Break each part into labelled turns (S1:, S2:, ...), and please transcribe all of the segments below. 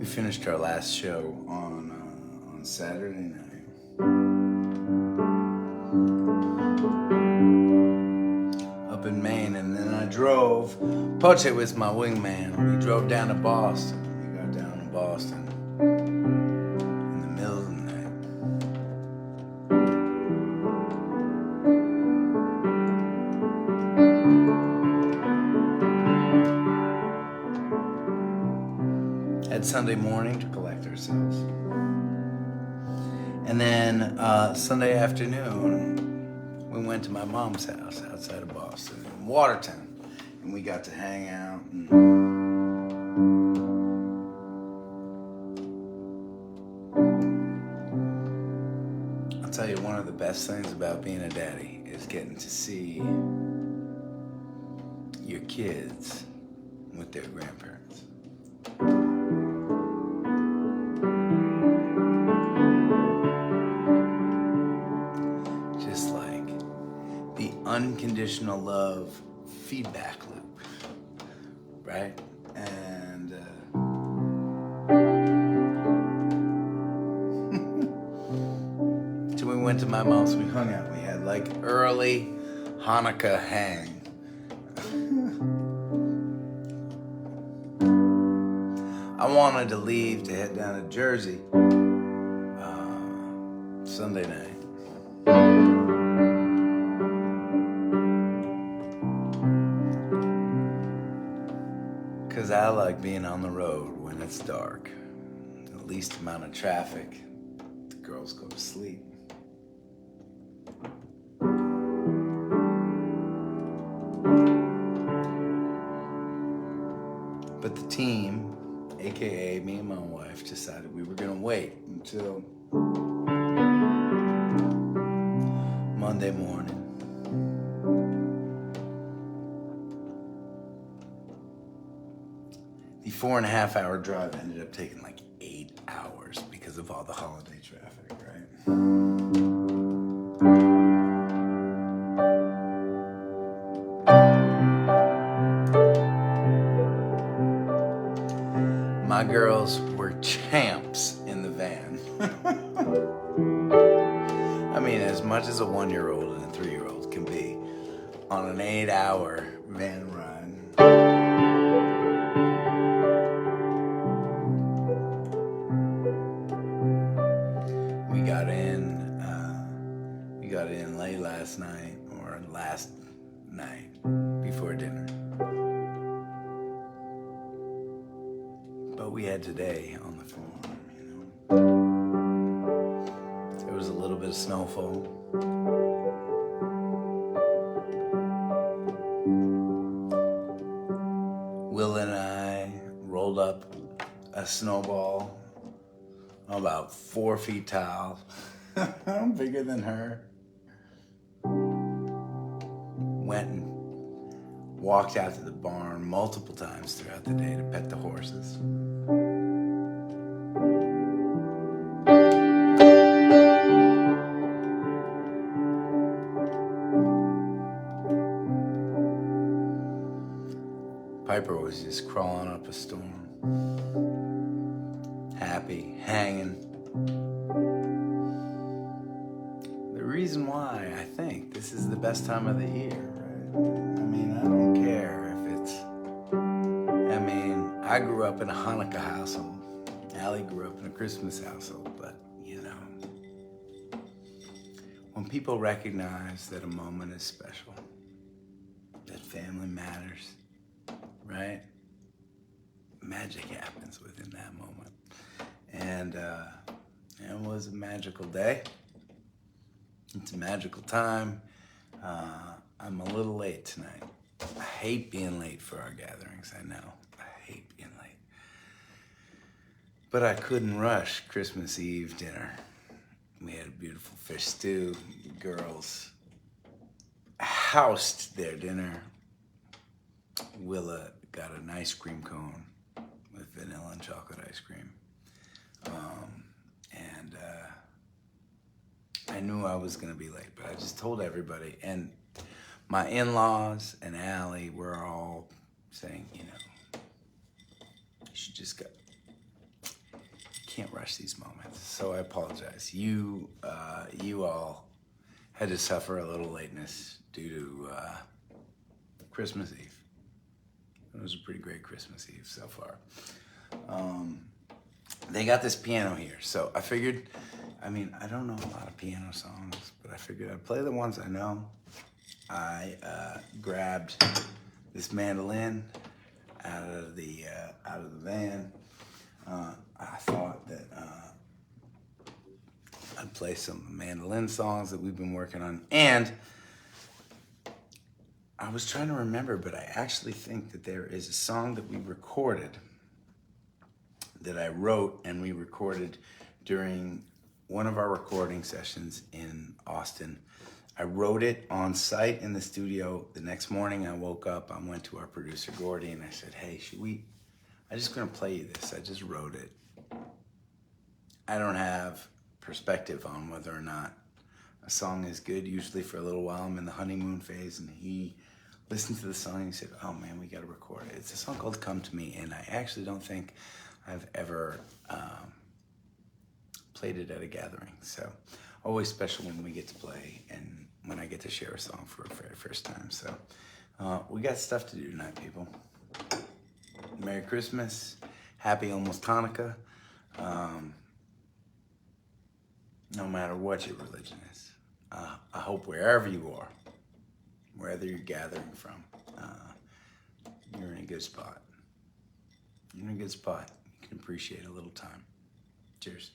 S1: finished our last show on Saturday night. Up in Maine, and then I drove. Poche was my wingman. We drove down to Boston. We got down to Boston in the middle of the night. Had Sunday morning to collect ourselves. And then Sunday afternoon, we went to my mom's house outside of Boston, in Watertown. And we got to hang out. And I'll tell you, one of the best things about being a daddy is getting to see your kids with their grandparents. Just like the unconditional love feedback loop, right? And so we went to my mom's, we hung out, we had like early Hanukkah hang. I wanted to leave to head down to Jersey Sunday night. Because I like being on the road when it's dark. The least amount of traffic. The girls go to sleep. But the team, aka me and my wife, decided we were gonna wait until Monday morning. The 4.5 hour drive ended up taking like 8 hours because of all the holiday traffic, right? My girls were champs in the van. I mean, as much as a 1-year-old and a 3-year-old can be on an 8-hour van ride. We got in late last night, or last night before dinner. But we had today on the farm, you know. There was a little bit of snowfall. Will and I rolled up a snowball about 4 feet tall. I'm bigger than her. Went and walked out to the barn multiple times throughout the day to pet the horses. Piper was just crawling up a storm, happy, hanging. The reason why I think this is the best time of the year, right? I mean, I don't care if it's, I grew up in a Hanukkah household. Allie grew up in a Christmas household, but you know, when people recognize that a moment is special, that family matters, right? Magic happens within that moment. And it was a magical day. It's a magical time. I'm a little late tonight. I hate being late for our gatherings, I know. I hate being late. But I couldn't rush Christmas Eve dinner. We had a beautiful fish stew. The girls housed their dinner. Willa got an ice cream cone with vanilla and chocolate ice cream. I knew I was gonna be late, but I just told everybody. And my in-laws and Allie were all saying, you know, you should just go. can't rush these moments, so I apologize. You all had to suffer a little lateness due to Christmas Eve. It was a pretty great Christmas Eve so far. They got this piano here, so I figured, I mean, I don't know a lot of piano songs, but I figured I'd play the ones I know. I grabbed this mandolin out of the van. I thought that I'd play some mandolin songs that we've been working on, and I was trying to remember, but I actually think that there is a song that we recorded, that I wrote and we recorded during one of our recording sessions in Austin. I wrote it on site in the studio. The next morning I woke up, I went to our producer Gordy and I said, hey, I'm just gonna play you this. I just wrote it. I don't have perspective on whether or not a song is good. Usually for a little while I'm in the honeymoon phase, and he listened to the song and he said, oh man, we gotta record it. It's a song called Come to Me, and I actually don't think I've ever played it at a gathering. So always special when we get to play and when I get to share a song for the very first time. So we got stuff to do tonight, people. Merry Christmas, happy almost Hanukkah. No matter what your religion is, I hope wherever you are, wherever you're gathering from, you're in a good spot. You're in a good spot. You can appreciate a little time. Cheers.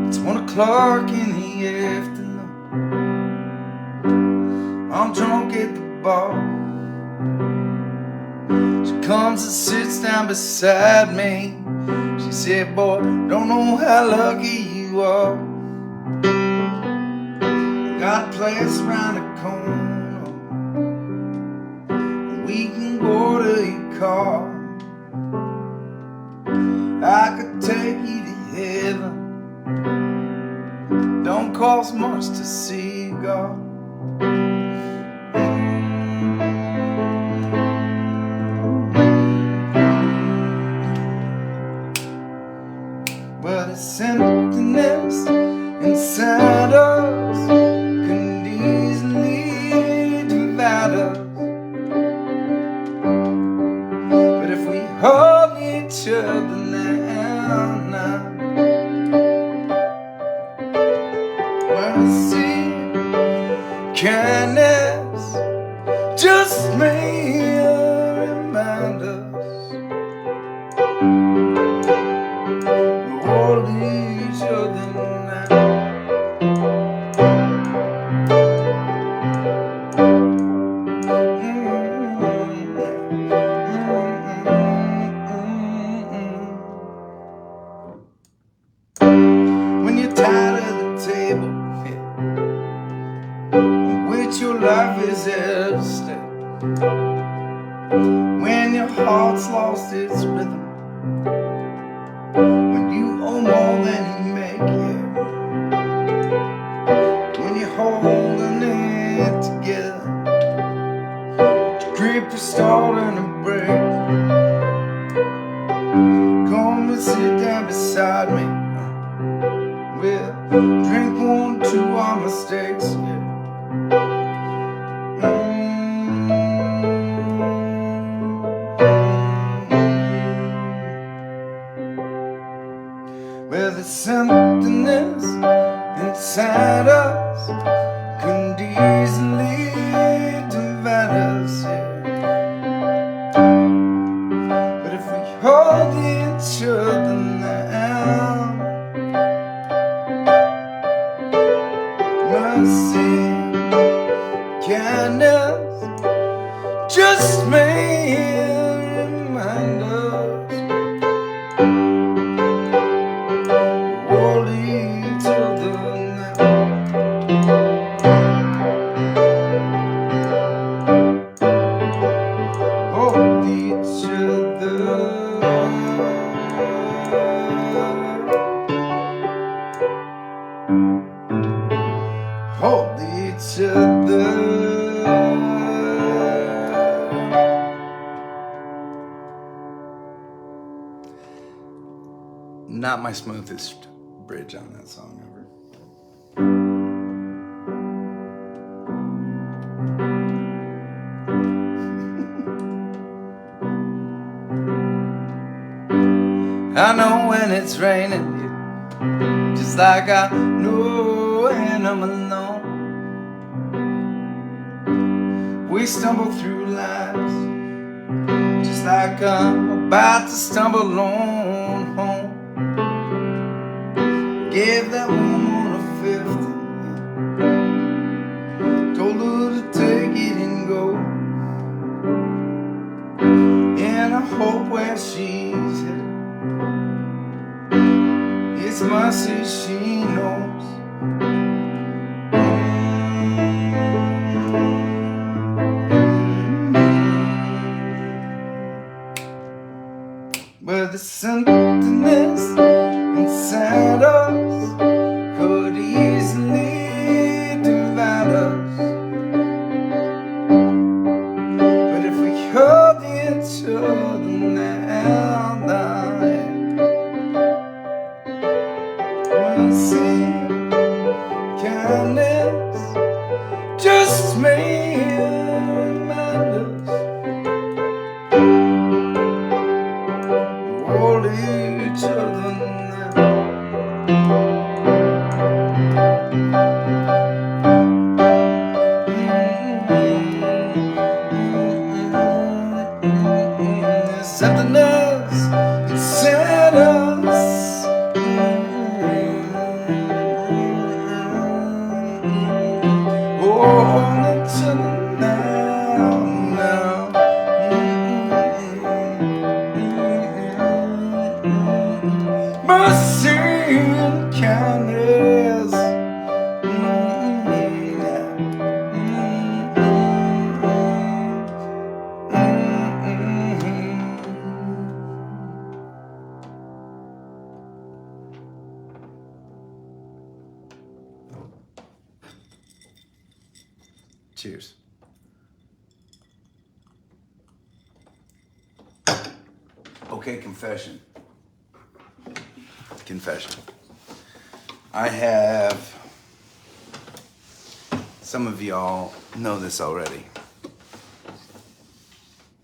S1: It's 1 o'clock in the afternoon. I'm drunk at the bar. She comes and sits down beside me. She said, boy, don't know how lucky you are. Got a place around the corner. We can go to your car. I could take you to heaven. Don't cost much to see God. But it's emptiness inside us can easily divide us. But if we hold each other now, well, see, kindness just may remind us. Hold each other now. When you're tired of the table, which your life is at stake, when your heart's lost its rhythm, when you owe more than you make, when you're holding it together, your grip is starting to break, come and sit down beside me. We'll drink 1, 2 our mistakes, Well, there's emptiness inside us couldn't easily divide us, But if we hold each other now, mercy, kindness just may remind us. Hold each other now. hold each other. Not my smoothest bridge on that song ever. I know when it's raining, just like I know when I'm alone. We stumble through lives, just like I'm about to stumble on home. Gave that woman a 50, told her to take it and go. And I hope where she's headed, it's mercy she knows. But there's something else inside us could easily divide us. But if we hold each other now, mercy, kindness, just may remind us. Hold each other now. There's something else inside us. Hold each other now. Mercy and kindness. Cheers. Okay, confession. I have, some of y'all know this already.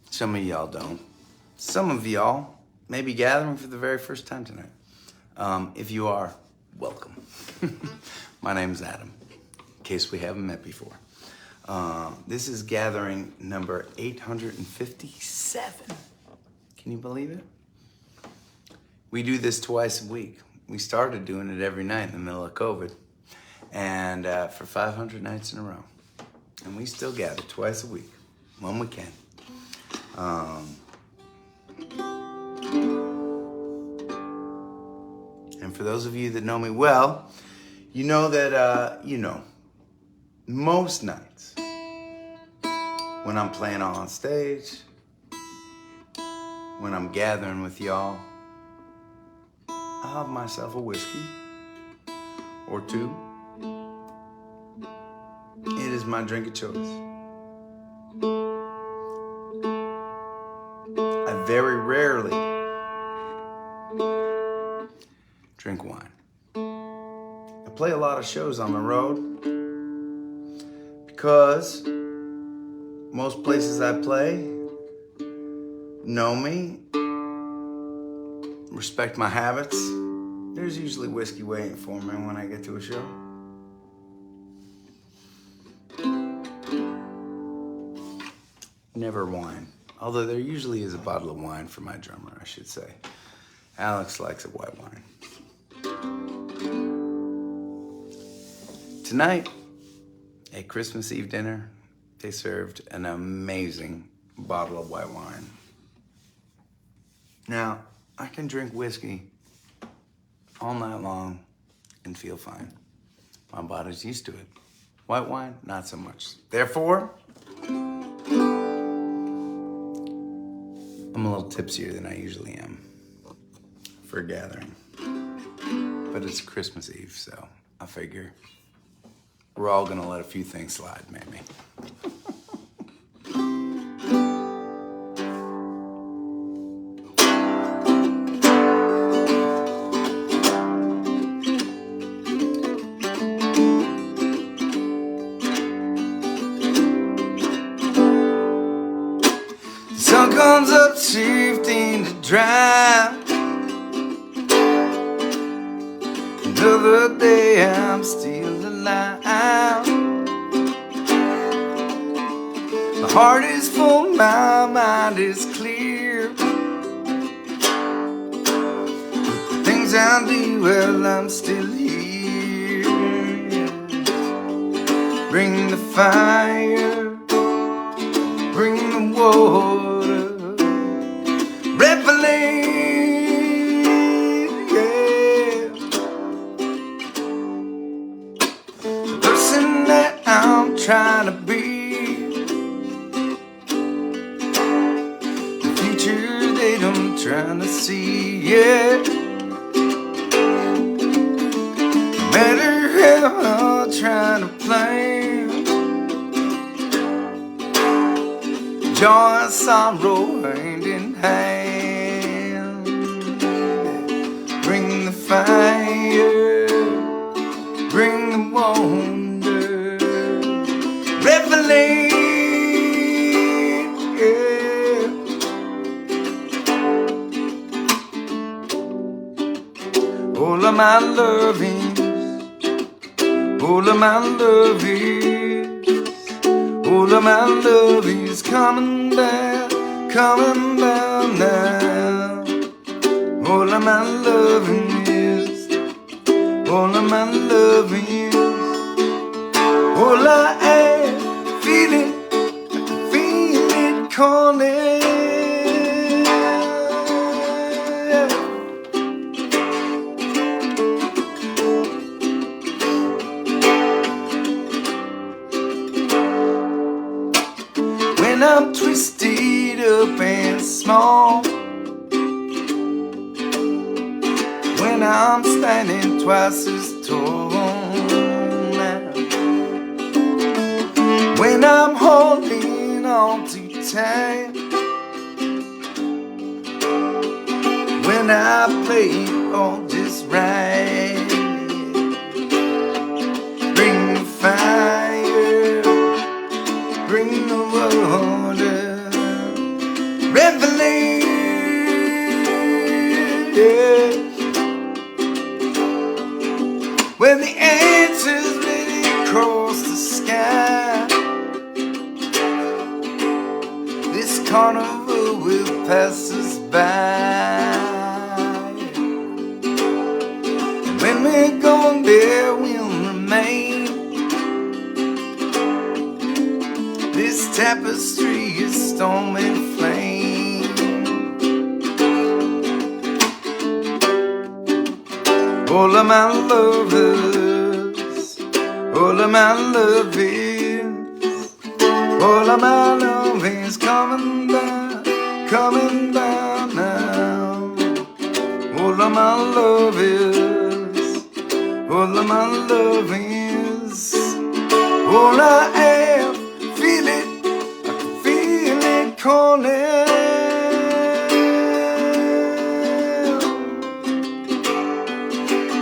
S1: Some of y'all don't. Some of y'all may be gathering for the very first time tonight. If you are, welcome. My name's Adam, in case we haven't met before. This is gathering number 857. Can you believe it? We do this twice a week. We started doing it every night in the middle of COVID, and for 500 nights in a row. And we still gather twice a week, when we can. And for those of you that know me well, you know that, most nights when I'm playing on stage, when I'm gathering with y'all, I'll have myself a whiskey or two. It is my drink of choice. I very rarely drink wine. I play a lot of shows on the road because most places I play know me, respect my habits. There's usually whiskey waiting for me when I get to a show. Never wine. Although there usually is a bottle of wine for my drummer, I should say. Alex likes a white wine. Tonight, at Christmas Eve dinner, they served an amazing bottle of white wine. Now, I can drink whiskey all night long and feel fine. My body's used to it. White wine, not so much. Therefore, I'm a little tipsier than I usually am for a gathering. But it's Christmas Eve, so I figure we're all gonna let a few things slide, maybe. The sun comes up shifting to dry. Another day I'm still alive. My heart is full, my mind is clear. Things I do, well, I'm still here. Bring the fire, bring the water, revelate, yeah. The person that I'm trying to be, the future that I'm trying to see, yeah. No matter how I'm trying to plan, joy and sorrow hand in hand. Bring the fire, bring the wonder, revelate, yeah. All of my loving, all of my love is, all of my love is coming down now. All of my loving is, all of my loving is, all I am feeling, I can feel it calling. When I'm twisted up and small, when I'm standing twice as tall now, when I'm holding on too tight, when I play it all just right, bring the fire, bring the water, revelate, yeah. When the answer's ready across the sky, this carnival will pass us by. And when we're gone, there will remain this tapestry is storm and flame. All of my lovers, all of my love is, all of my love is coming down now. All of my love is, all of my love is, all I am, feel it, I can feel it calling.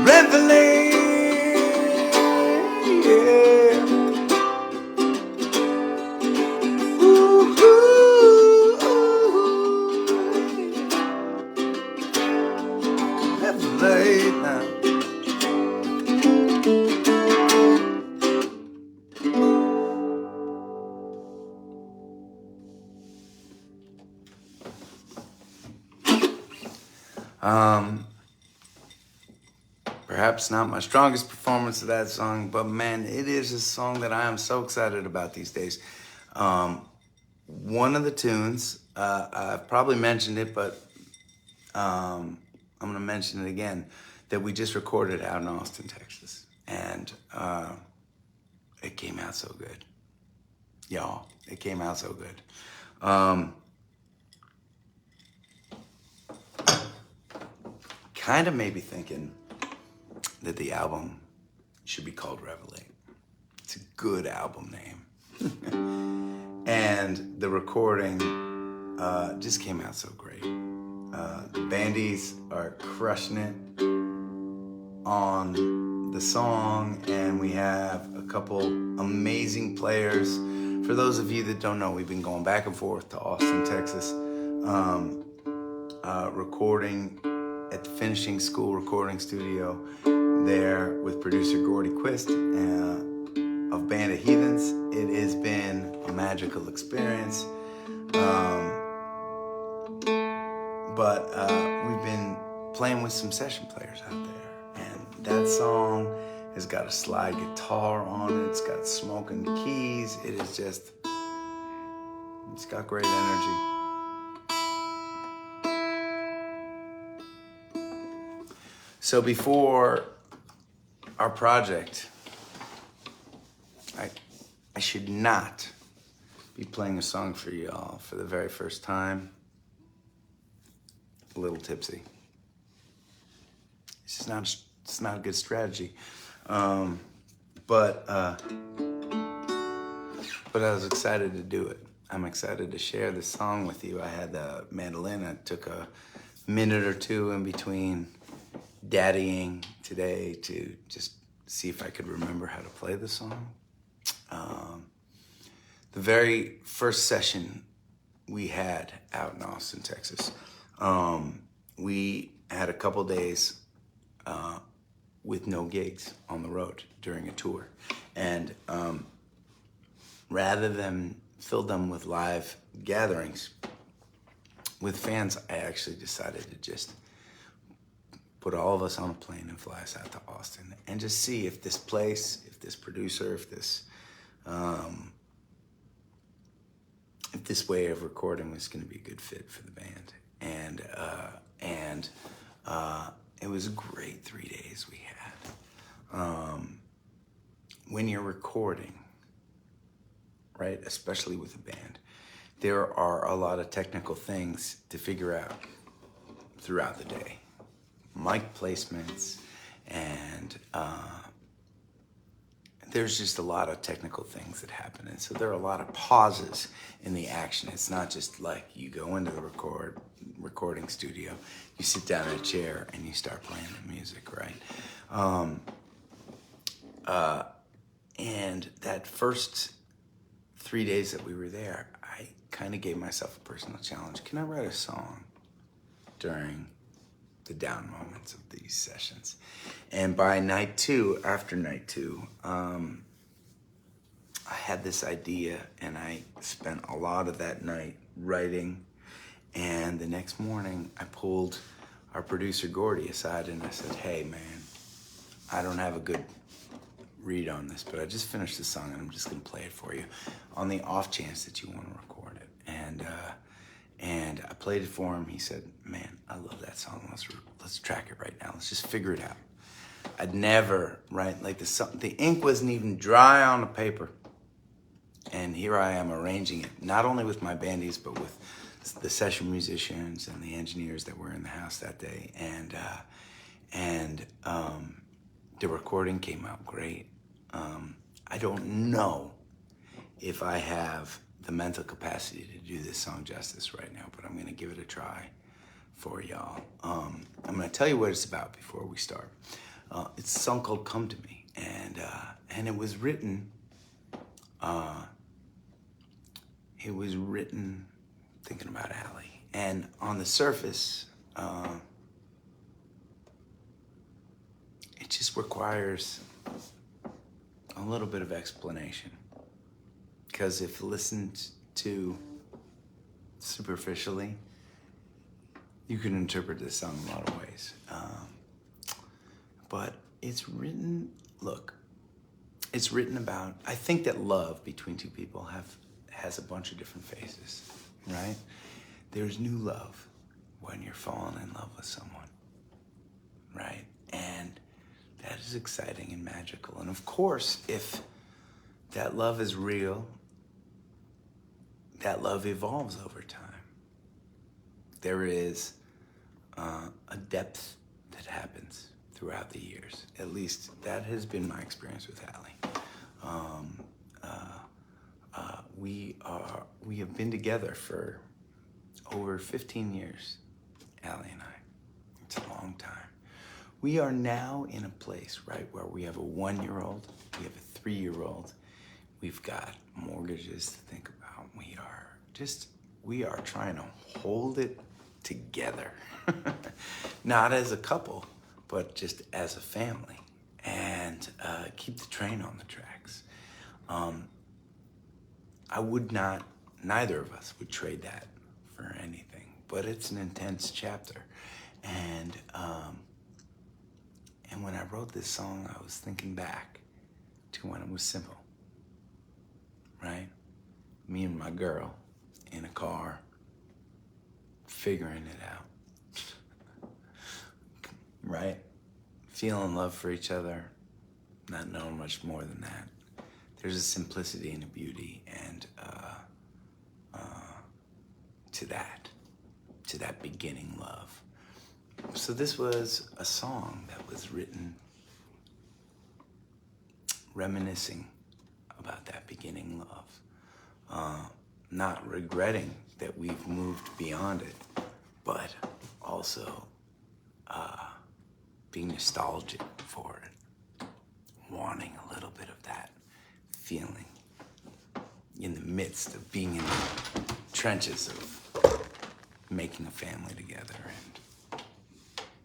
S1: Revelate, yeah. Ooh, ooh, ooh. Revelate now. Perhaps not my strongest performance of that song, but man, it is a song that I am so excited about these days. One of the tunes, I've probably mentioned it, but I'm going to mention it again, that we just recorded out in Austin, Texas. And it came out so good. Y'all, it came out so good. Kind of maybe thinking that the album, should be called Revelate. It's a good album name. And the recording just came out so great. The bandies are crushing it on the song, and we have a couple amazing players. For those of you that don't know, we've been going back and forth to Austin, Texas, recording at the Finishing School recording studio there with producer Gordy Quist of Band of Heathens. It has been a magical experience. But we've been playing with some session players out there, and that song has got a slide guitar on it. It's got smoke in the keys. It is just, it's got great energy. So before our project, I should not be playing a song for y'all for the very first time. A little tipsy. It's just not. It's not a good strategy. But I was excited to do it. I'm excited to share this song with you. I had the mandolin. I took a minute or two in between daddying today to just see if I could remember how to play the song. The very first session we had out in Austin, Texas, we had a couple days with no gigs on the road during a tour. And rather than fill them with live gatherings with fans, I actually decided to just put all of us on a plane and fly us out to Austin and just see if this place, if this producer, if this way of recording was going to be a good fit for the band. And it was a great 3 days we had. When you're recording, right, especially with a band, there are a lot of technical things to figure out throughout the day. Mic placements, and there's just a lot of technical things that happen. And so there are a lot of pauses in the action. It's not just like you go into the recording studio, you sit down in a chair and you start playing the music, right? And that first 3 days that we were there, I kind of gave myself a personal challenge. Can I write a song during the down moments of these sessions? And by night two, after night two, I had this idea, and I spent a lot of that night writing. And the next morning, I pulled our producer Gordy aside and I said, "Hey man, I don't have a good read on this, but I just finished the song and I'm just gonna play it for you on the off chance that you want to record it." And I played it for him. He said, "Man, I love that song. Let's track it right now. Let's just figure it out." I'd never, right? Like the ink wasn't even dry on the paper. And here I am arranging it, not only with my bandies, but with the session musicians and the engineers that were in the house that day. And the recording came out great. I don't know if I have the mental capacity to do this song justice right now, but I'm gonna give it a try for y'all. I'm gonna tell you what it's about before we start. It's a song called "Come to Me," and it was written. Thinking about Allie, and on the surface, it just requires a little bit of explanation. Because if listened to superficially, you can interpret this song a lot of ways. But it's written, it's written about, I think that love between two people has a bunch of different phases, right? There's new love when you're falling in love with someone, right? And that is exciting and magical. And of course, if that love is real, that love evolves over time. There is a depth that happens throughout the years. At least that has been my experience with Allie. We have been together for over 15 years, Allie and I. It's a long time. We are now in a place, right, where we have a 1-year-old, we have a 3-year-old, we've got mortgages to think about. We are trying to hold it together. Not as a couple, but just as a family, and keep the train on the tracks. I would not, neither of us would trade that for anything, but it's an intense chapter. And when I wrote this song, I was thinking back to when it was simple, right? Me and my girl in a car, figuring it out, right? Feeling love for each other, not knowing much more than that. There's a simplicity and a beauty and to that beginning love. So this was a song that was written reminiscing about that beginning love. Not regretting that we've moved beyond it, but also being nostalgic for it, wanting a little bit of that feeling in the midst of being in the trenches of making a family together and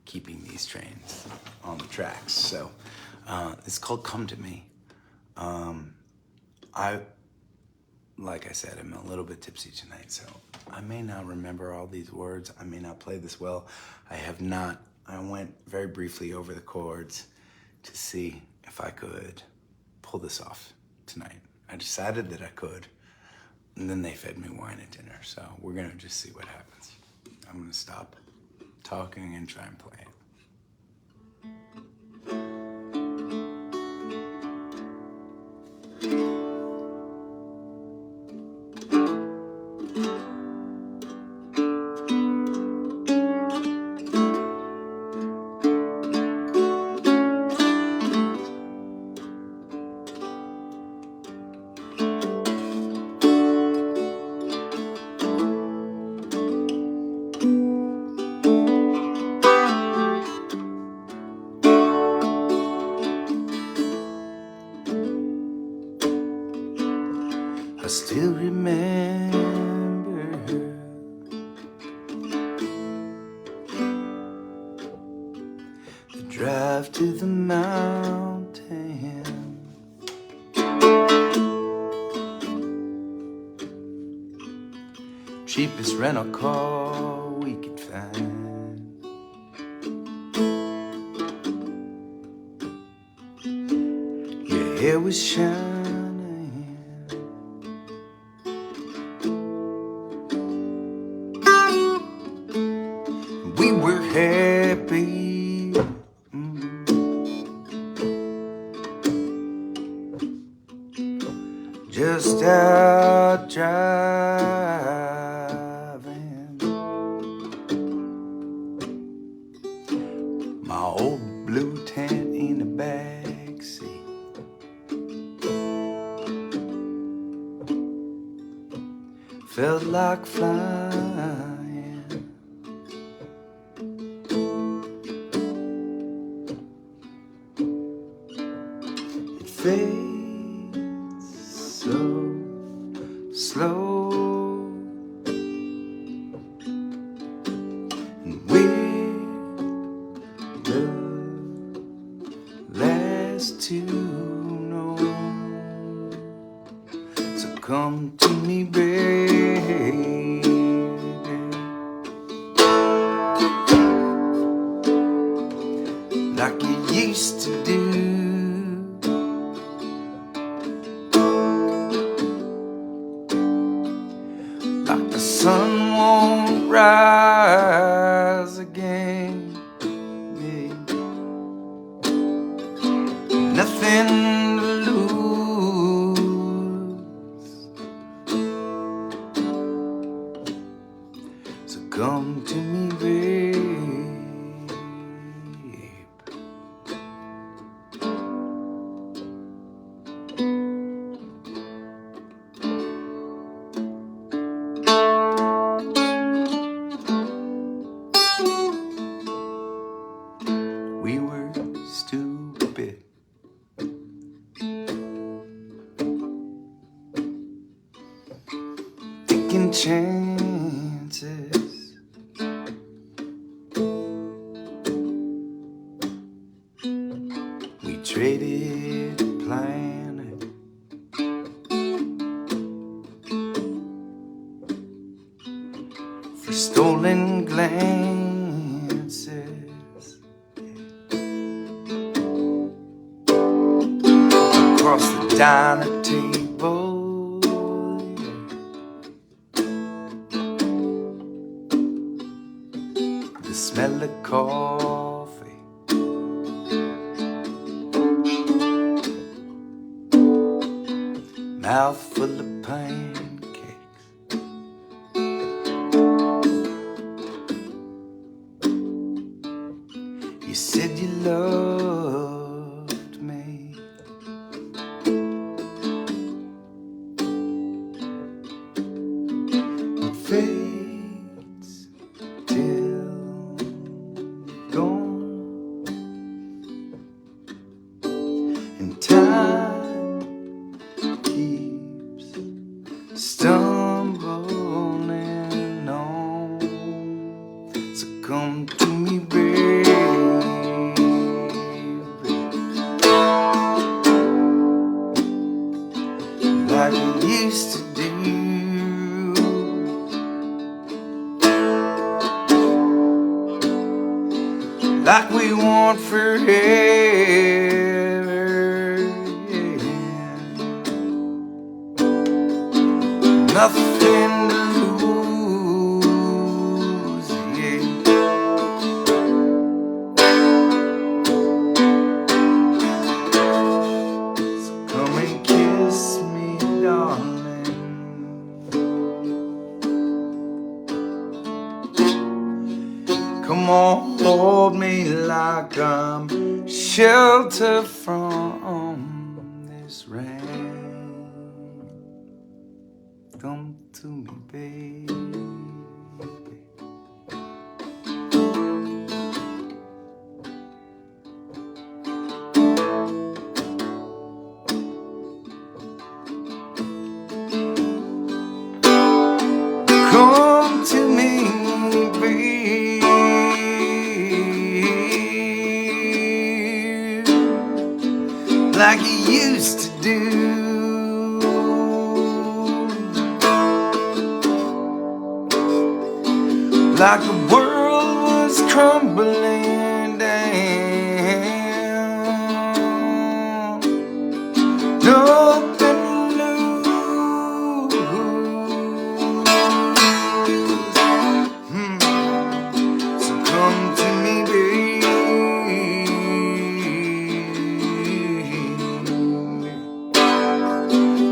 S1: keeping these trains on the tracks. So it's called Come to Me. Like I said, I'm a little bit tipsy tonight, so I may not remember all these words. I may not play this well. I went very briefly over the chords to see if I could pull this off tonight. I decided that I could, and then they fed me wine at dinner, so we're gonna just see what happens. I'm gonna stop talking and try and play it. I still remember the drive to the mountain, cheapest rental car we could find. Your hair was shining, we were happy. Just out driving. My old blue tent in the backseat. Felt like flying. It fades so slow, and we're the last to know. So come to me, baby, like you used to do. Like the sun won't rise again, babe. Nothing to lose. So come to me, babe. second chances. We traded a planet for stolen glances. Across the diner table, the smell of coffee, mouth full of pancakes. You said you loved me. It fades till gone, and time keeps stumbling on. So come to me, baby, like we used to do. Like we want forever, yeah. Nothing to lose, yeah. So come and kiss me, darling. Come on, hold me like I'm shelter from this rain. Come to me, baby. Come to me, baby, like you used to do. Like the world was crumbling down. Nothing to lose. So come to me, baby.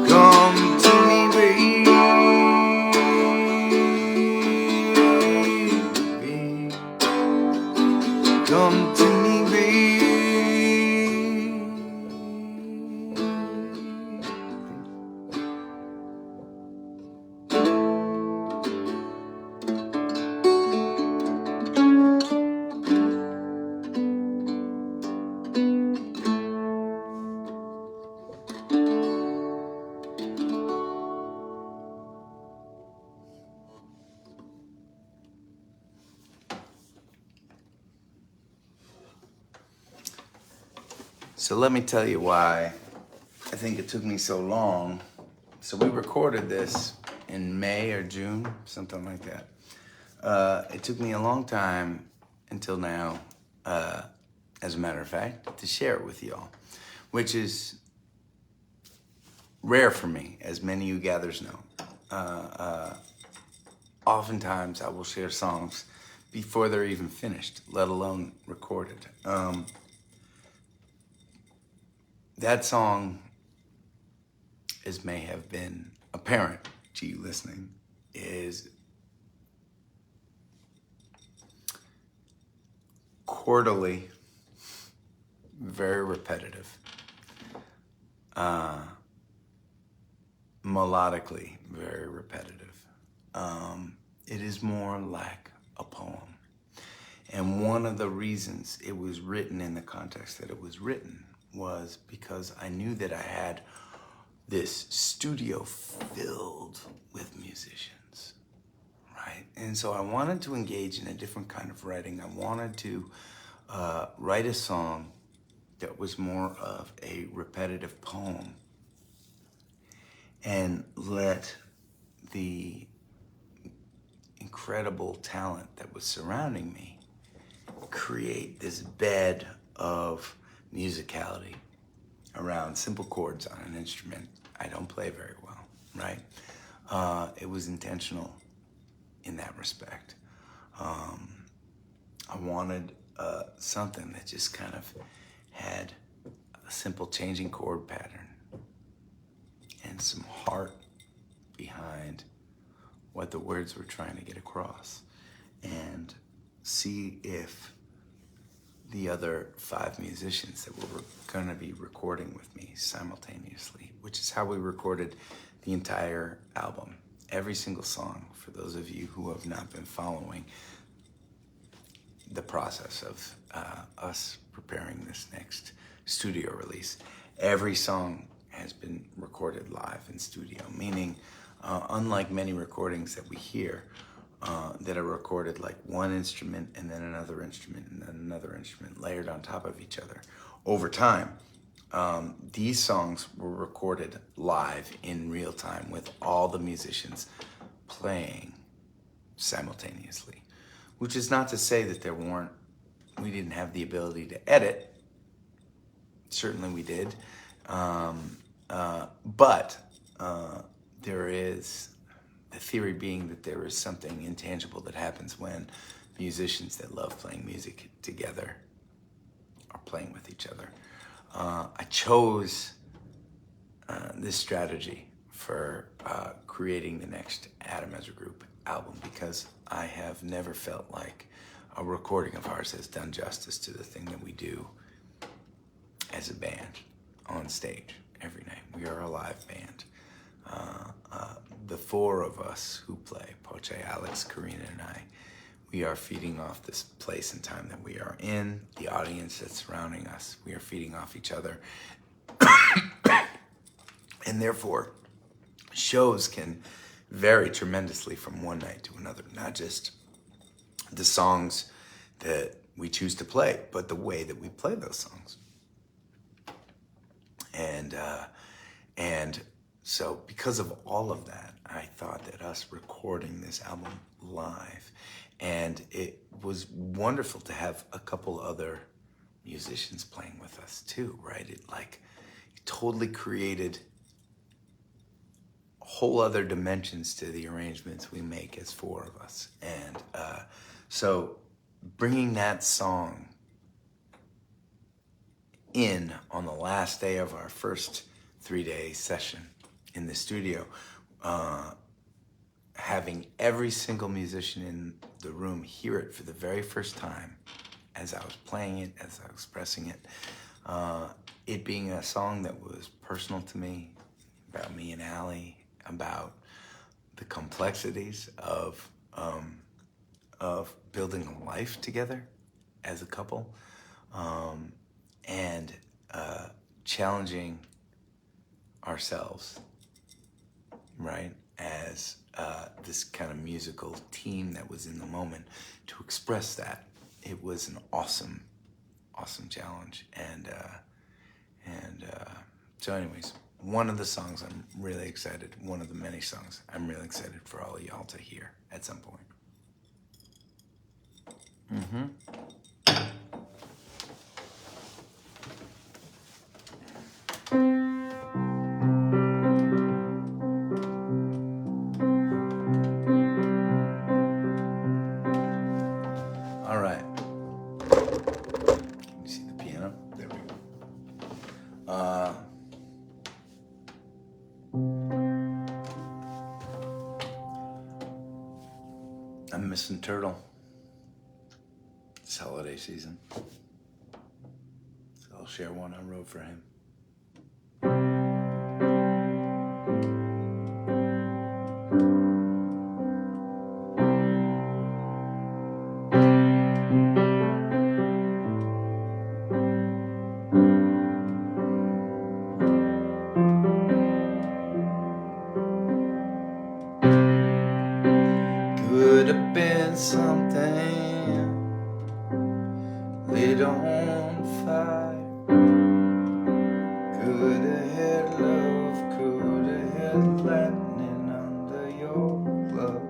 S1: Come to me, baby. Come to me, baby. So let me tell you why I think it took me so long. So we recorded this in May or June, something like that. It took me a long time until now, as a matter of fact, to share it with y'all, which is rare for me, as many of you gathers know. Oftentimes I will share songs before they're even finished, let alone recorded. That song, as may have been apparent to you listening, is chordally very repetitive, melodically very repetitive. It is more like a poem. And one of the reasons it was written in the context that it was written was because I knew that I had this studio filled with musicians. right? And so I wanted to engage in a different kind of writing. I wanted to write a song that was more of a repetitive poem and let the incredible talent that was surrounding me create this bed of musicality around simple chords on an instrument I don't play very well, right? It was intentional in that respect. I wanted something that just kind of had a simple changing chord pattern and some heart behind what the words were trying to get across, and see if the other 5 musicians that were going to be recording with me simultaneously, which is how we recorded the entire album. Every single song, for those of you who have not been following the process of us preparing this next studio release, every song has been recorded live in studio, meaning unlike many recordings that we hear that are recorded like one instrument and then another instrument and then another instrument layered on top of each other over time, these songs were recorded live in real time with all the musicians playing simultaneously, which is not to say that we didn't have the ability to edit. Certainly we did. But there is the theory being that there is something intangible that happens when musicians that love playing music together are playing with each other. I chose this strategy for creating the next Adam Ezra Group album because I have never felt like a recording of ours has done justice to the thing that we do as a band on stage every night. We are a live band. The 4 of us who play, Poche, Alex, Karina, and I, we are feeding off this place and time that we are in, the audience that's surrounding us. We are feeding off each other. And therefore, shows can vary tremendously from one night to another. Not just the songs that we choose to play, but the way that we play those songs. And so because of all of that, I thought that us recording this album live, and it was wonderful to have a couple other musicians playing with us too, right? It totally created whole other dimensions to the arrangements we make as 4 of us. And so bringing that song in on the last day of our first 3-day session in the studio, having every single musician in the room hear it for the very first time as I was playing it, as I was expressing it, it being a song that was personal to me, about me and Allie, about the complexities of building a life together as a couple, and challenging ourselves, right, as this kind of musical team that was in the moment to express that. It was an awesome challenge, and so anyways, one of the songs I'm really excited, one of the many songs I'm really excited for all of y'all to hear at some point. All right. Can you see the piano? There we go. I'm missing Turtle. It's holiday season, so I'll share one I wrote for him. Good had something lit on fire. Could have had love, could have had lightning under your glove.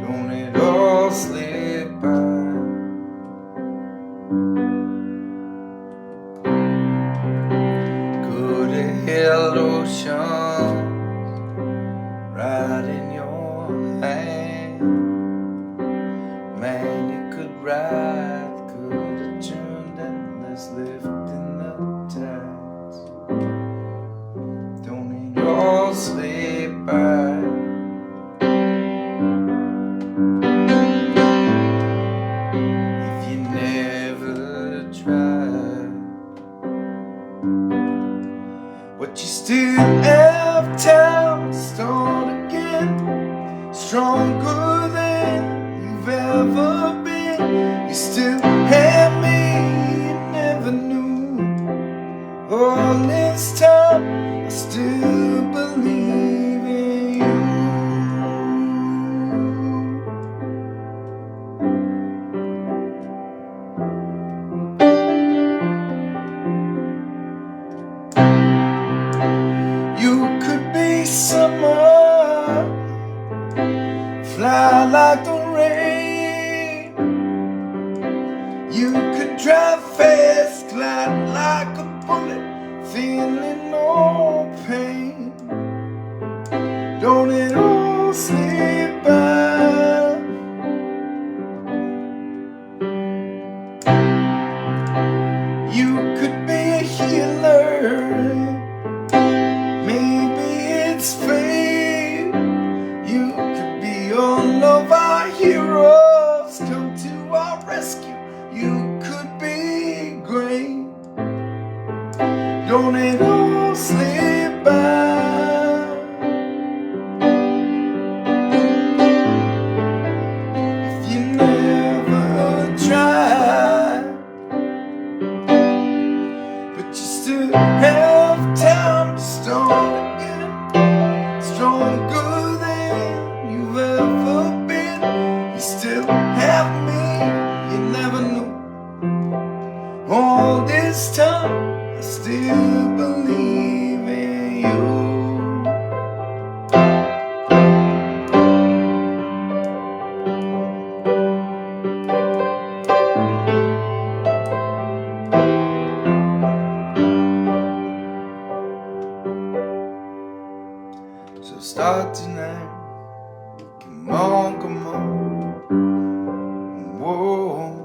S1: Don't it all slip by? Could have held oceans right in your hand. Man, you could ride, could have turned endless, lifting the tides. Don't it all slip by? If you never tried, but you still have time to start again, stronger than you've ever been. You still have me, you never knew. All this time, I still believe in you. You could be summer, fly like the rain. You could drive fast, glide like a bullet, feeling no pain. Don't it all slip by? You could be a healer, maybe it's fate. You could be all of our heroes, come to our rescue. You could be great. Don't it all slip by? If you never try, but you still have time to start again, stronger than you've ever been. You still have me, you never knew. All this time, I still believe in you. So start tonight, come on, come on. Whoa.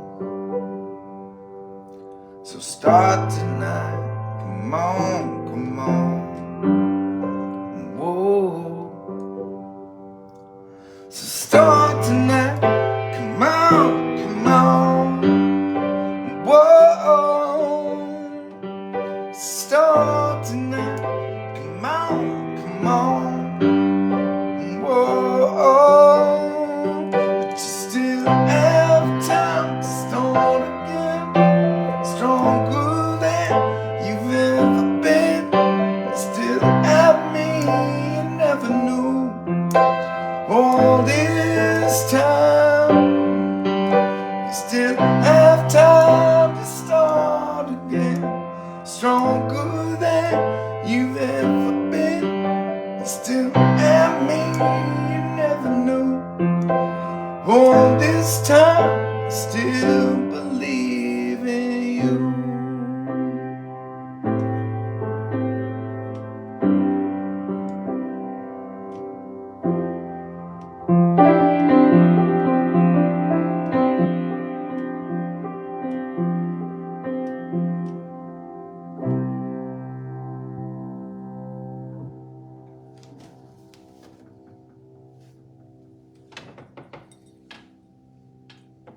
S1: So start tonight, come on, come on. Whoa. So start tonight, come on, come on. Whoa. Start tonight, come on, come on. Whoa. But you still have time to start again, stronger than you've ever been. You still have me, you never knew. All this time, you still have time to start again, stronger than you've ever been. You still have me, you never knew. All this time, I still believe in you.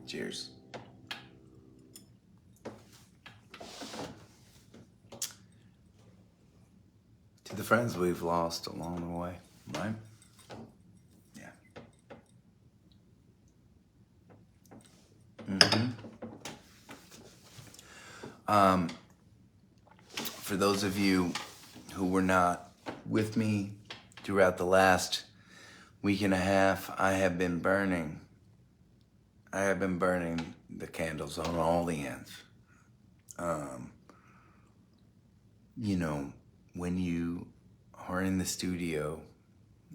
S1: Cheers. To the friends we've lost along the way, right? Yeah. For those of you who were not with me throughout the last week and a half, I have been burning the candles on all the ends. You know, when you are in the studio,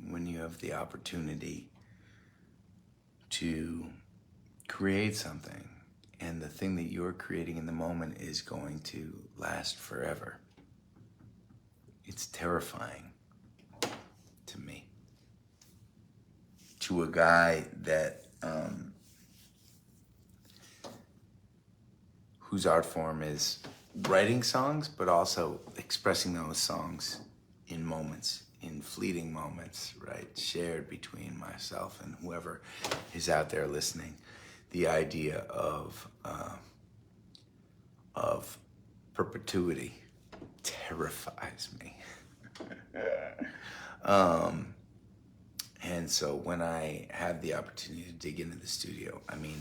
S1: when you have the opportunity to create something, and the thing that you're creating in the moment is going to last forever, it's terrifying to me. To a guy that whose art form is writing songs, but also expressing those songs in moments, in fleeting moments, right? Shared between myself and whoever is out there listening. The idea of perpetuity terrifies me. And so when I have the opportunity to dig into the studio, I mean,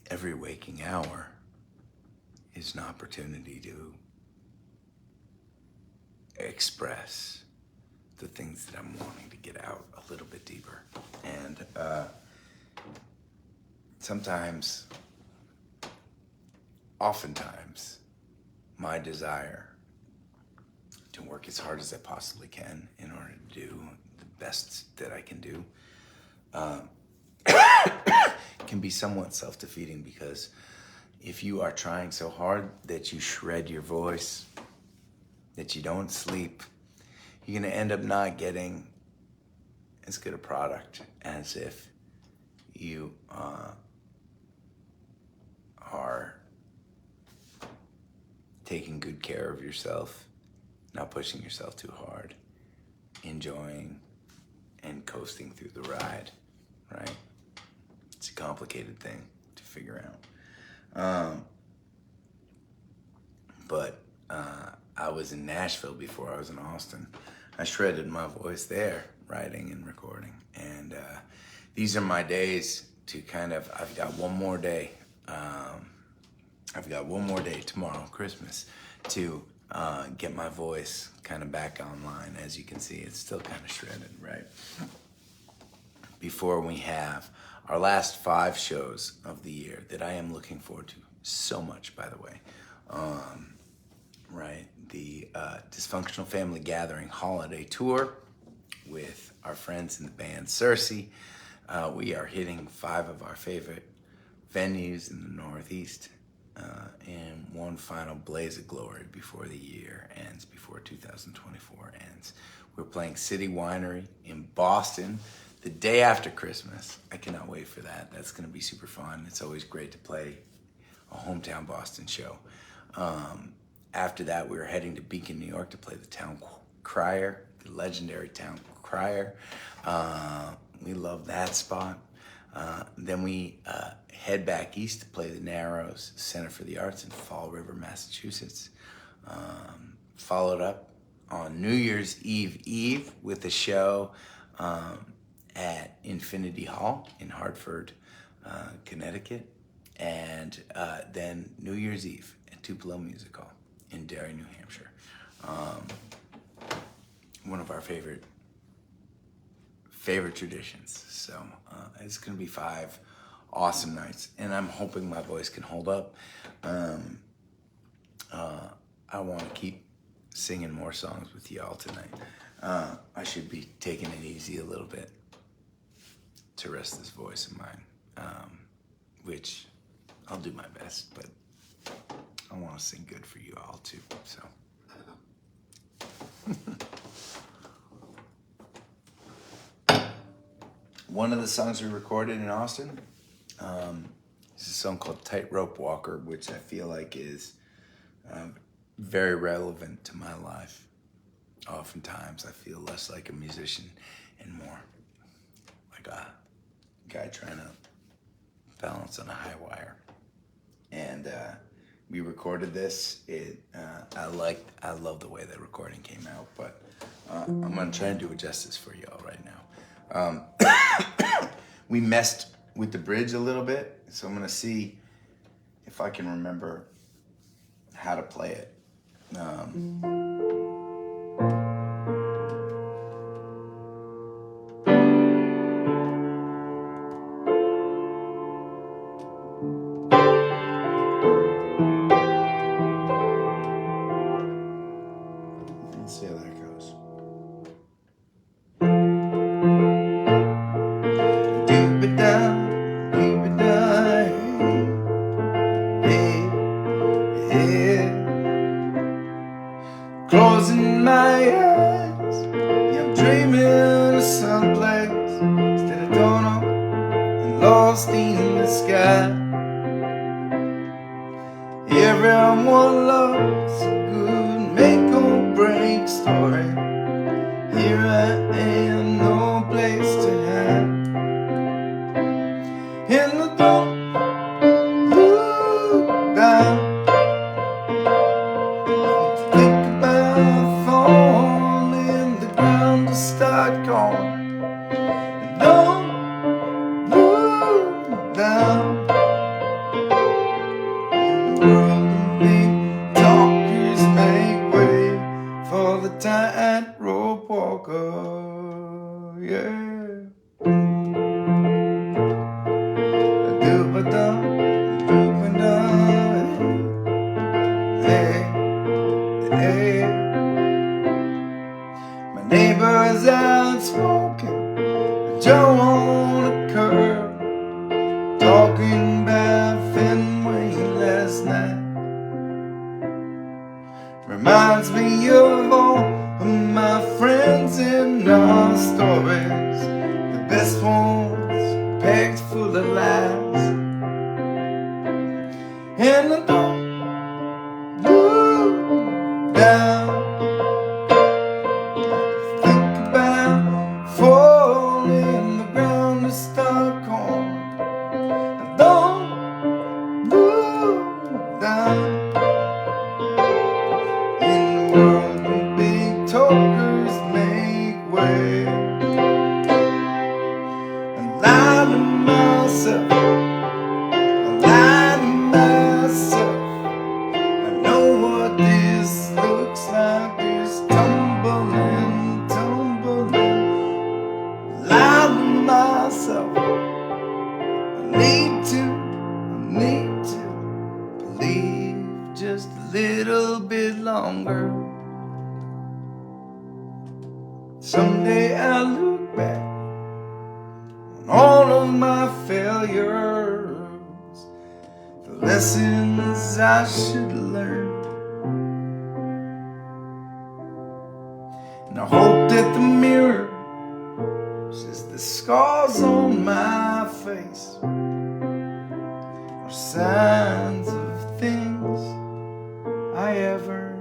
S1: every waking hour is an opportunity to express the things that I'm wanting to get out a little bit deeper. And oftentimes, my desire to work as hard as I possibly can in order to do the best that I can do can be somewhat self-defeating, because if you are trying so hard that you shred your voice, that you don't sleep, you're gonna end up not getting as good a product as if you are taking good care of yourself, not pushing yourself too hard, enjoying and coasting through the ride, right? It's a complicated thing to figure out. But I was in Nashville before I was in Austin. I shredded my voice there, writing and recording. And these are my days to I've got one more day. I've got one more day tomorrow, Christmas, to get my voice kind of back online. As you can see, it's still kind of shredded, right? Before we have our last 5 shows of the year that I am looking forward to so much, by the way. Right, the Dysfunctional Family Gathering Holiday Tour with our friends in the band Cersei. We are hitting 5 of our favorite venues in the Northeast, and one final blaze of glory before the year ends, before 2024 ends. We're playing City Winery in Boston the day after Christmas. I cannot wait for that. That's going to be super fun. It's always great to play a hometown Boston show. After that, we were heading to Beacon, New York to play the Town Crier, the legendary Town Crier. We love that spot. Then we head back east to play the Narrows Center for the Arts in Fall River, Massachusetts. Followed up on New Year's Eve with a show at Infinity Hall in Hartford, Connecticut. And then New Year's Eve at Tupelo Music Hall in Derry, New Hampshire. One of our favorite traditions. So it's gonna be 5 awesome nights, and I'm hoping my voice can hold up. I want to keep singing more songs with y'all tonight. I should be taking it easy a little bit to rest this voice of mine, which I'll do my best, but I want to sing good for you all too, so. One of the songs we recorded in Austin is a song called Tightrope Walker, which I feel like is very relevant to my life. Oftentimes I feel less like a musician and more like a guy trying to balance on a high wire. And we recorded this. I love the way the recording came out, but I'm gonna try and do it justice for y'all right now. We messed with the bridge a little bit, so I'm gonna see if I can remember how to play it. It Let's see how that goes. Doop-a-da, hey, hey. Closing my eyes, yeah, I'm dreaming of someplace instead of torn up and lost in the sky. Everyone loves a good make or break story. Here I am, no place to hide. And I don't look down. Think about falling in the ground to start going. And don't look down. In the world of big talkers make way for the tightrope walker. Yeah. Hey, my neighbor's out smoking a Joe on a curb, talking about Fenway last night. Reminds me of all of my friends and our stories, the best ones packed full of lies. And I don't look down. Think about falling in the ground to start calling. I don't look down. In the world of big talkers make way. And lie to myself, I lie to myself. I know what this looks like, this tumbling, lie to myself. I need to believe just a little bit longer. Someday I'll look back on all of my failures, the lessons I should learn. And I hope that the mirror says the scars on my face are signs of things I have earned.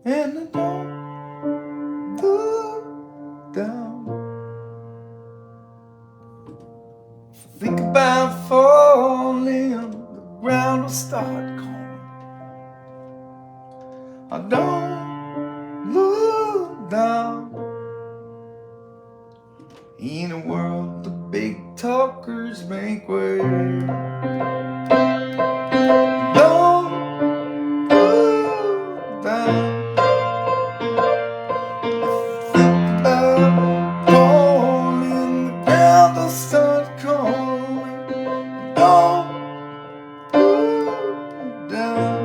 S1: And I don't look down. Think about falling, the ground will start calling. I don't look down. In a world the big talkers make way. Don't look down. Think about falling, the ground will start calling. Don't look down.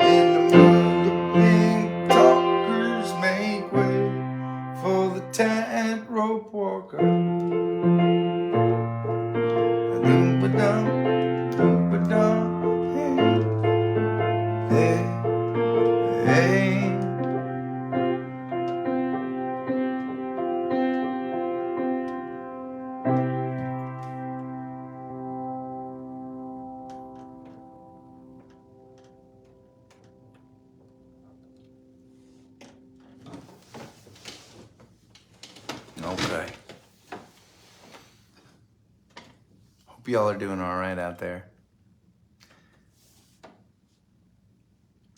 S1: In the world the big talkers make way for the tightrope walker. Doop-a-dum, doop-a-dum, hey, hey, hey. Okay. Hope y'all are doing all right out there.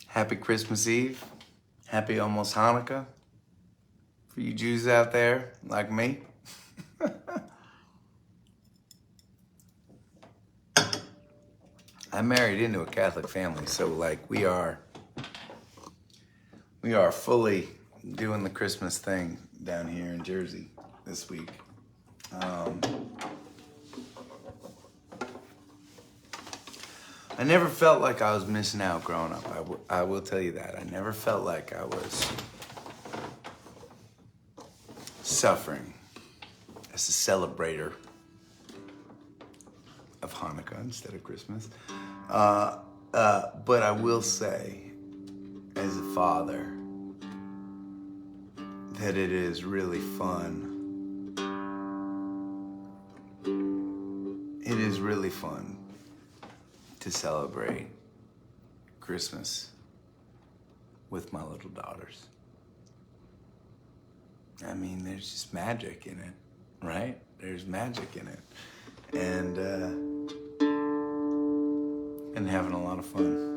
S1: Happy Christmas Eve. Happy almost Hanukkah. For you Jews out there, like me. I married into a Catholic family, so like we are fully doing the Christmas thing down here in Jersey this week. I never felt like I was missing out growing up. I will tell you that. I never felt like I was suffering as a celebrator of Hanukkah instead of Christmas. But I will say, as a father, that it is really fun. It is really fun to celebrate Christmas with my little daughters. I mean, there's just magic in it, right? There's magic in it. And having a lot of fun.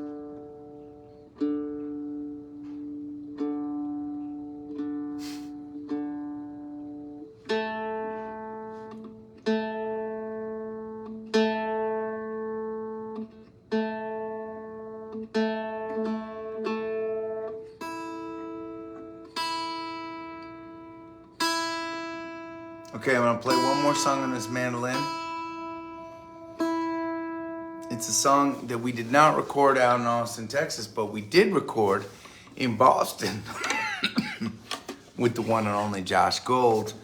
S1: Okay, I'm gonna play one more song on this mandolin. It's a song that we did not record out in Austin, Texas, but we did record in Boston with the one and only Josh Gold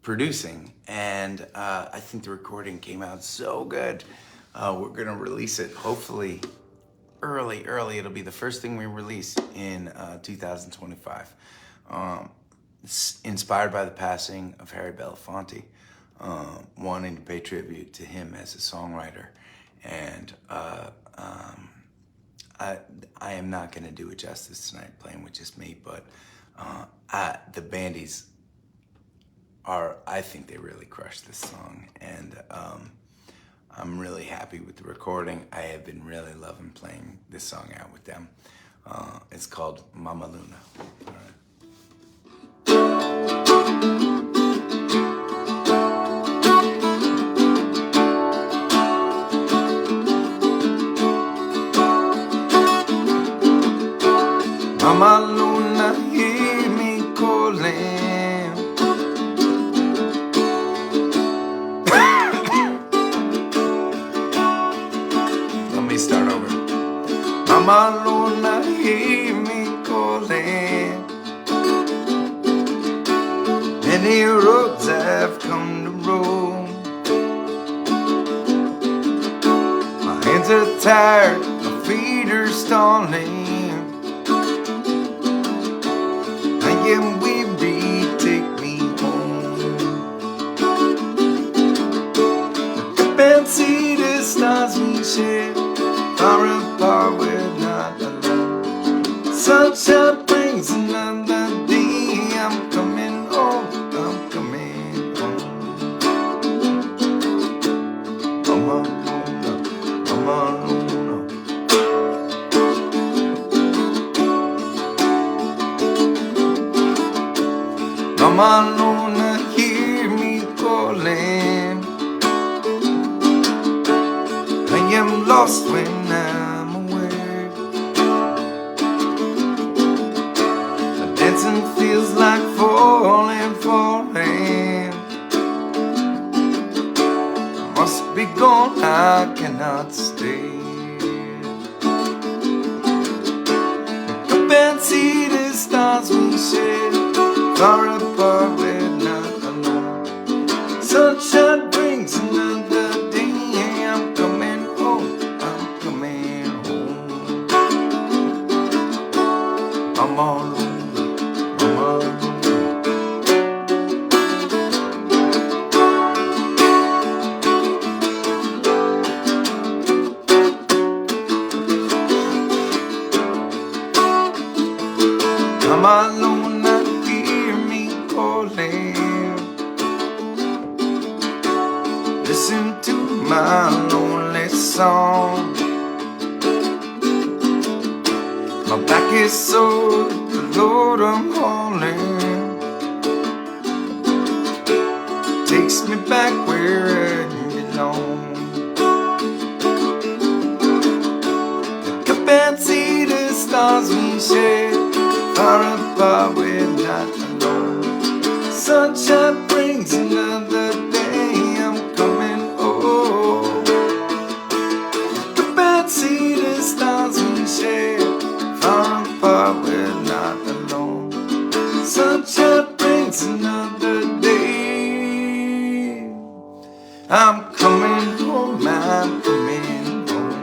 S1: producing. And I think the recording came out so good. We're gonna release it hopefully early. It'll be the first thing we release in 2025. It's inspired by the passing of Harry Belafonte, wanting to pay tribute to him as a songwriter. And I am not going to do it justice tonight playing with just me, but the bandies I think they really crushed this song. And I'm really happy with the recording. I have been really loving playing this song out with them. It's called Mama Luna. All right. Mama Luna, hear me calling. Let me start over. Mama Luna, hear me calling. Many roads I've come to roam. My hands are tired, my feet are stalling. Can we take me home? Look up and see the stars we share, far apart, we're not alone. Sunshine brings another day. I'm coming home, I'm coming home. Mama Luna, Mama Luna. Mama Luna, hear me calling. I am lost when I'm away. My dancing feels like falling. I must be gone, I cannot stay. Look up and see the stars we share, far apart, we're not alone. Sunshine brings another day. I'm coming home, I'm coming home. Mama Luna, Mama Luna. Mama Luna, listen to my lonely song. My back is sore, the Lord I'm hauling. Takes me back where I belong. Look up and see the stars we share, far apart, we're not alone. Sunshine brings another day. I'm coming home. I'm coming home, I'm coming home.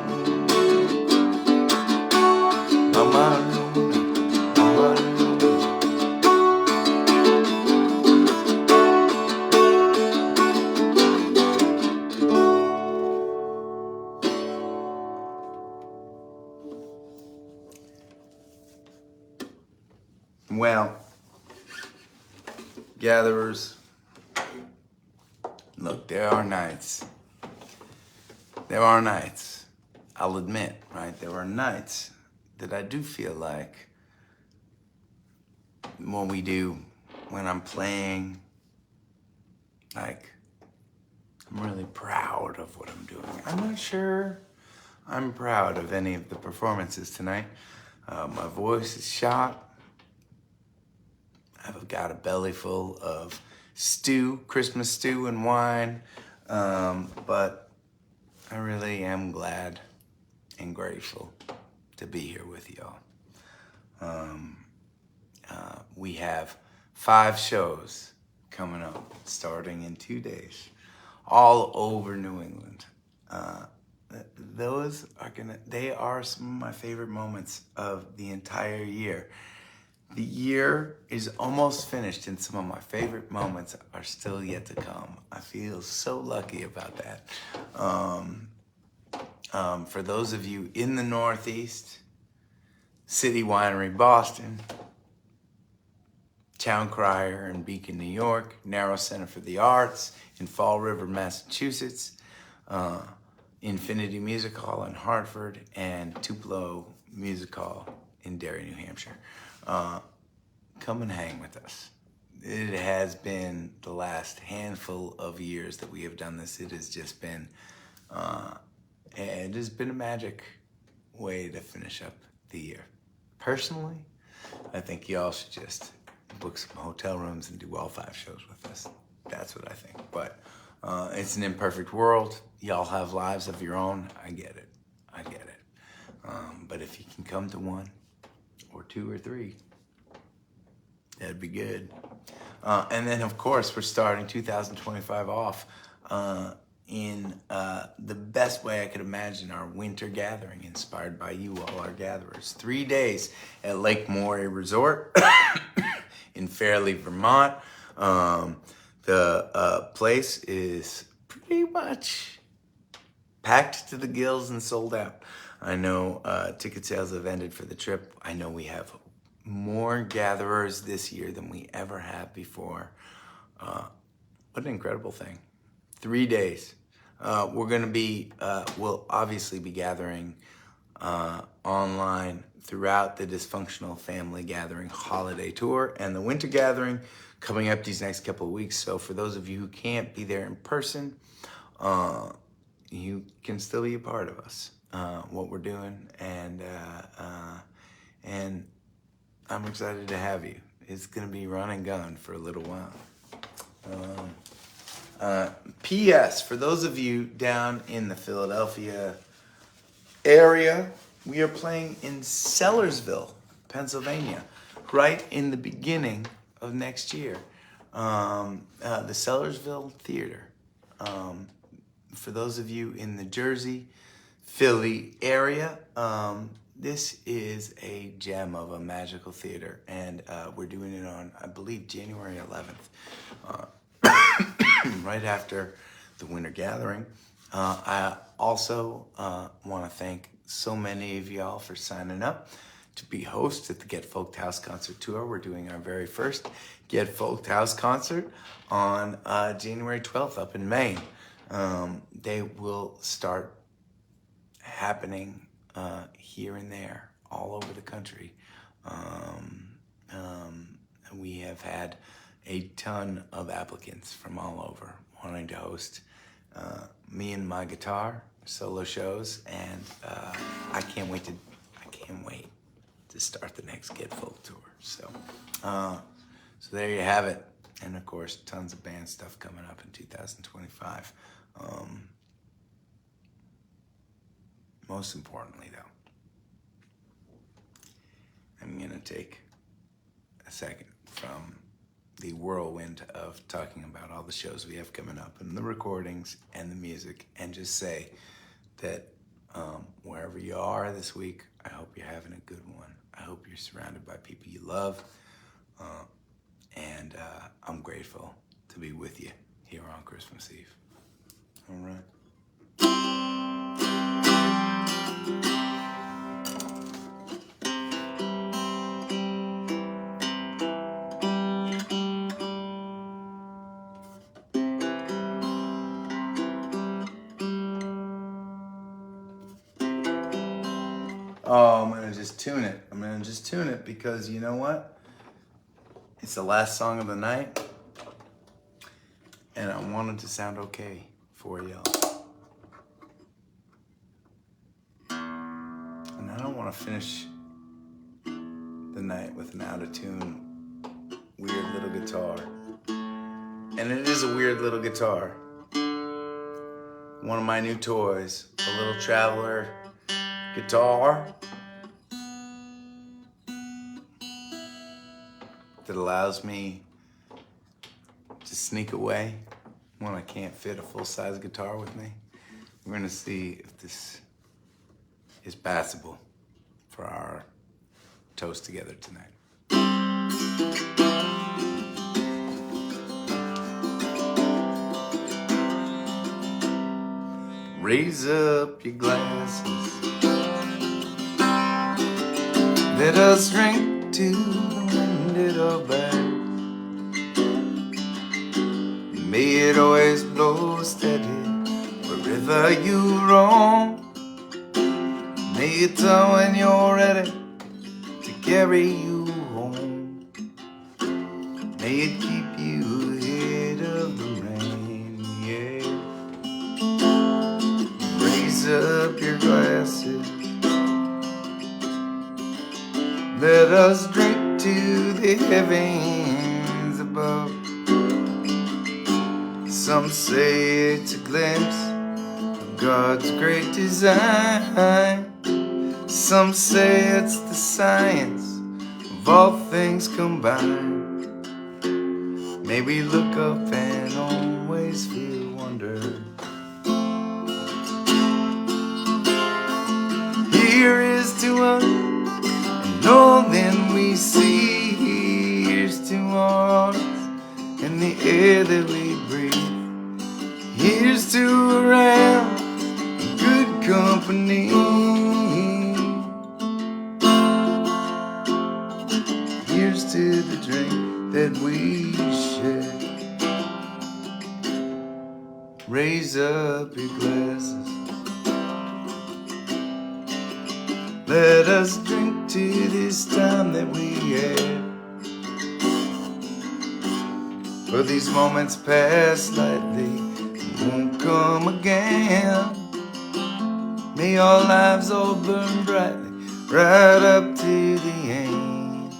S1: Mama, mama. Well, gatherers, look, there are nights. There are nights, I'll admit, right? There are nights that I do feel like when I'm playing, like, I'm really proud of what I'm doing. I'm not sure I'm proud of any of the performances tonight. My voice is shot. I've got a belly full of stew, Christmas stew and wine, but I really am glad and grateful to be here with y'all. We have 5 shows coming up, starting in 2 days, all over New England. They are some of my favorite moments of the entire year. The year is almost finished and some of my favorite moments are still yet to come. I feel so lucky about that. For those of you in the Northeast, City Winery, Boston, Town Crier in Beacon, New York, Narrow Center for the Arts in Fall River, Massachusetts, Infinity Music Hall in Hartford, and Tupelo Music Hall in Derry, New Hampshire. Come and hang with us. It has been the last handful of years that we have done this. It has just been, it has been a magic way to finish up the year. Personally, I think y'all should just book some hotel rooms and do all 5 shows with us. That's what I think. But it's an imperfect world. Y'all have lives of your own. I get it. But if you can come to 1 or 2 or 3, that'd be good. And then, of course, we're starting 2025 off in the best way I could imagine, our winter gathering, inspired by you all, our gatherers. 3 days at Lake Moray Resort in Fairleigh, Vermont. The place is pretty much packed to the gills and sold out. I know ticket sales have ended for the trip. I know we have more gatherers this year than we ever have before. What an incredible thing. 3 days. We'll obviously be gathering online throughout the Dysfunctional Family Gathering Holiday Tour and the Winter Gathering coming up these next couple of weeks. So for those of you who can't be there in person, you can still be a part of us, what we're doing, and I'm excited to have you. It's gonna be run and gun for a little while. P.S. For those of you down in the Philadelphia area, we are playing in Sellersville, Pennsylvania, right in the beginning of next year. The Sellersville Theater. For those of you in the Jersey, Philly area, this is a gem of a magical theater, and we're doing it on, I believe, January 11th, right after the Winter Gathering. I also want to thank so many of y'all for signing up to be hosts at the Get Folked House Concert Tour. We're doing our very first Get Folked House concert on January 12th up in Maine. They will start happening here and there, all over the country. We have had a ton of applicants from all over wanting to host me and my guitar solo shows, and I can't wait to start the next Get Folked tour. So there you have it. And of course, tons of band stuff coming up in 2025. Most importantly, though, I'm gonna take a second from the whirlwind of talking about all the shows we have coming up and the recordings and the music, and just say that wherever you are this week, I hope you're having a good one. I hope you're surrounded by people you love, and I'm grateful to be with you here on Christmas Eve. All right. Oh, I'm gonna just tune it. I'm gonna just tune it because you know what? It's the last song of the night, and I want it to sound okay for y'all. And I don't want to finish the night with an out of tune, weird little guitar. And it is a weird little guitar. One of my new toys, a little traveler guitar that allows me to sneak away when I can't fit a full-size guitar with me. We're gonna see if this is passable for our toast together tonight. Raise up your glasses. Let us drink to the wind at our back. May it always blow steady wherever you roam. May it tell when you're ready to carry you home. May it keep you ahead of the rain, yeah. Raise up your glasses. Let us drink to the heavens above. Some say it's a glimpse of God's great design. Some say it's the science of all things combined. Maybe look up and always feel wonder. Here is to us and all that we see. Here's to our hearts and the air that we breathe. Here's to around good company. Here's to the drink that we share. Raise up your glasses. Let us drink to this time that we had. For these moments pass lightly, won't come again. May our lives all burn brightly, right up to the end.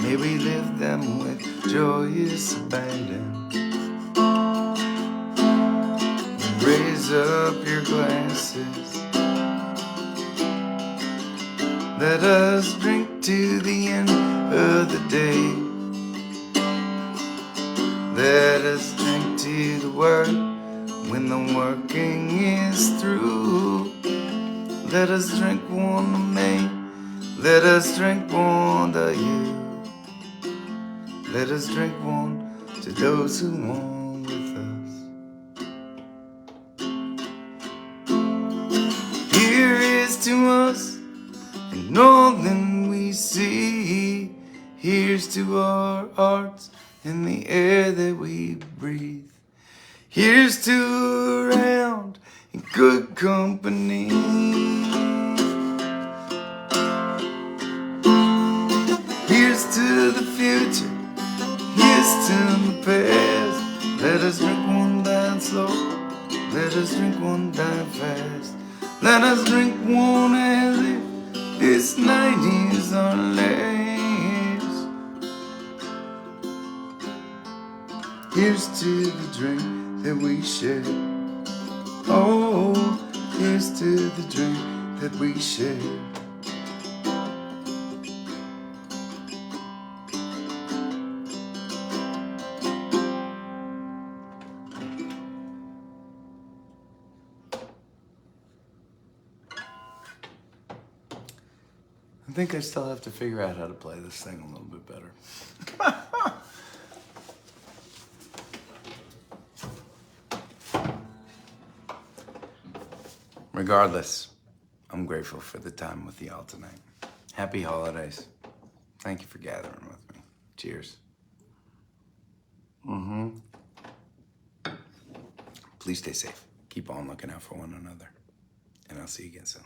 S1: May we live them with joyous abandon. Raise up your glasses. Let us drink to the end of the day. Let us drink to the work when the working is through. Let us drink one to me. Let us drink one to you. Let us drink one to those who want with us. Here is to us and all that we see. Here's to our hearts and the air that we breathe. Here's to around in good company. Here's to the future. Here's to the past. Let us drink one down slow. Let us drink one down fast. Let us drink one as if this night is our last. Here's to the drink that we share. Oh, here's to the drink that we share. I think I still have to figure out how to play this thing a little bit better. Regardless, I'm grateful for the time with y'all tonight. Happy holidays. Thank you for gathering with me. Cheers. Please stay safe. Keep on looking out for one another. And I'll see you again soon.